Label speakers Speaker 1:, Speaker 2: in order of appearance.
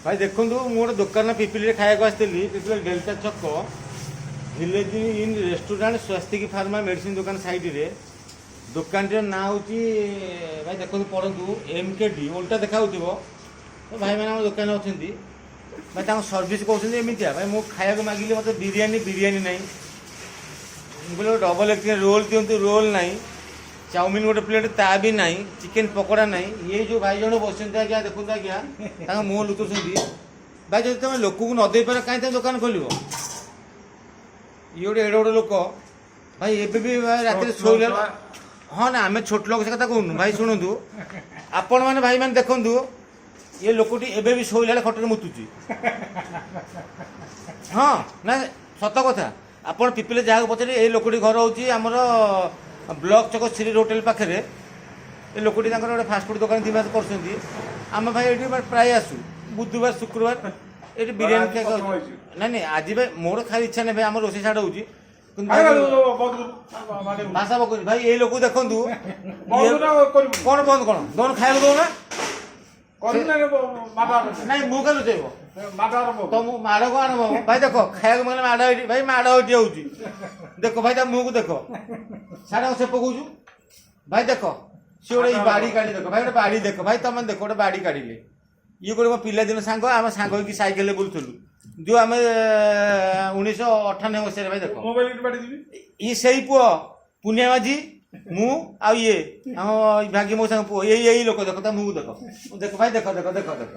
Speaker 1: भाई देखो ମୁଁ ଗୋଟେ ଦୋକାନ ପିପିଲିରେ ଖାଇବାକୁ ଆସିଥିଲି। ପିପିଲି ଡେଲ୍ଟା ଛକ village in restaurant Swastik pharma medicine ଦୋକାନ ସାଇଡରେ ଦୋକାନଟିର ନାଁ ହେଉଛି ଭାଇ ଦେଖନ୍ତୁ ପଢ଼ନ୍ତୁ MKD ଓଲଟା ଦେଖାଯାଉଥିବ। ଭାଇମାନେ ଆମ ଦୋକାନରେ ଅଛନ୍ତି ଭାଇ ତାଙ୍କ ସର୍ଭିସ୍ କହୁଛନ୍ତି ଏମିତିଆ ଭାଇ ମୁଁ ଖାଇବାକୁ ମାଗିଲି ମୋତେ ବିରିୟାନୀ ନାହିଁ। ମୁଁ କହିଲି ଗୋଟେ ଡବଲ ଏଗ୍ ରୋଲ୍ ଦିଅନ୍ତୁ ରୋଲ୍ ନାହିଁ। ଚାଉମିନ ଗୋଟେ ପ୍ଲେଟ୍ ତା ବି ନାହିଁ। ଚିକେନ ପକୋଡ଼ା ନାହିଁ। ଇଏ ଯେଉଁ ଭାଇ ଜଣ ବସିଛନ୍ତି ଆଜ୍ଞା ଦେଖନ୍ତୁ ଆଜ୍ଞା ତାଙ୍କ ମୁହଁ ଲୁଚୁଛନ୍ତି। ଭାଇ ଯଦି ତୁମେ ଲୋକକୁ ନ ଦେଇପାର କାହିଁ ତୁମେ ଦୋକାନ ଖୋଲିବ? ଇଏ ଗୋଟେ ଏଡ଼େ ବଡ଼ ଲୋକ ଭାଇ ଏବେ ବି ରାତିରେ ଶୋଇଲା। ହଁ ନା ଆମେ ଛୋଟ ଲୋକ ସେ କଥା କହୁନୁ ଭାଇ ଶୁଣନ୍ତୁ ଆପଣମାନେ ଭାଇମାନେ ଦେଖନ୍ତୁ ଇଏ ଲୋକଟି ଏବେ ବି ଶୋଇଲା ବେଳେ ଖଟରେ ମୁତୁଛି। ହଁ ନା ସତ କଥା ଆପଣ ପିପିଲି ଯାହାକୁ ପଚାରି ଏଇ ଲୋକଟି ଘର ହେଉଛି ଆମର ବ୍ଲକ ଛକ ଶ୍ରୀ ହୋଟେଲ ପାଖରେ। ଏ ଲୋକଟି ତାଙ୍କର ଗୋଟେ ଫାଷ୍ଟଫୁଡ଼ ଦୋକାନ ଦି ମାସ କରୁଛନ୍ତି। ଆମେ ଭାଇ ଏଠି ପ୍ରାୟ ଆସୁ ବୁଧବାର ଶୁକ୍ରବାର ଏଠି ବିରିୟାନୀ ଖାଇବାକୁ। ନାଇଁ ଆଜି ଭାଇ ମୋର ଖାଇବା ଇଚ୍ଛା ନାହିଁ ଭାଇ ଆମର ରୋଷେଇ ଛାଡ଼ ହେଉଛି ଭାଷା ପକଉଛି ଭାଇ ଏଇ ଲୋକ ଦେଖନ୍ତୁ କ'ଣ ବନ୍ଦ କ'ଣ ଦଉନ ଖାଇବାକୁ ଦଉନା ନାଇଁ ମୁଁ କାଲି ଲୁଚେଇବ ତ ମୁଁ ମାଡ଼ କ'ଣ ଆଣବ ଭାଇ ଦେଖ ଖାଇବାକୁ ମାନେ ମାଡ଼ ଏଇଠି ଭାଇ ମାଡ଼ ଏଇଠି ହେଉଛି ଦେଖ ଭାଇ ତା ମୁହଁକୁ ଦେଖ ସାଡ଼େ ସେ ପକଉଛୁ ଭାଇ ଦେଖ ସିଏ ଗୋଟେ ବାଡ଼ି କାଢ଼ି ଦେଖ ଭାଇ ଗୋଟେ ବାଡ଼ି ଦେଖ ଭାଇ ତମେ ଦେଖ ଗୋଟେ ବାଡ଼ି କାଢ଼ିଲେ ଇଏ ଗୋଟେ ମୋ ପିଲାଦିନ ସାଙ୍ଗ ଆମେ ସାଙ୍ଗ ହେଇକି ସାଇକେଲରେ ବୁଲୁଥିଲୁ ଯେଉଁ ଆମେ 1998 ମସିହାରେ ଭାଇ ଦେଖ ଇଏ ସେଇ ପୁଅ ପୁନିଆ ମାଝି ମୁଁ ଆଉ ଇଏ ଆମ ଭାଗି ମୋ ସାଙ୍ଗ ପୁଅ ଏଇ ଲୋକ ଦେଖ ତା ମୁହଁକୁ ଦେଖ ଦେଖ ଭାଇ ଦେଖ ଦେଖ ଦେଖ ଦେଖ